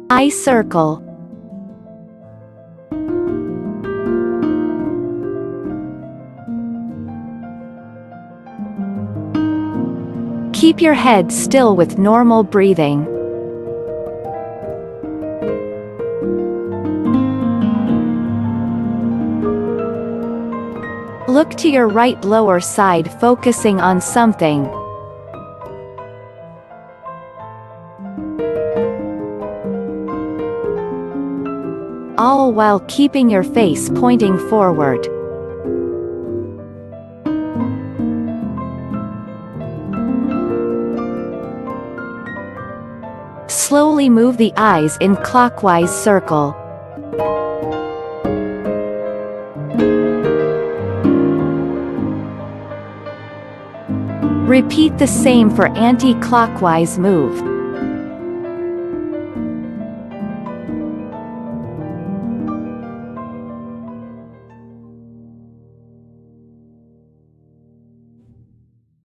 Eye circle. Keep your head still with normal breathing. Look to your right lower side, focusing on something. All while keeping your face pointing forward. Slowly move the eyes in clockwise circle. Repeat the same for anti-clockwise move.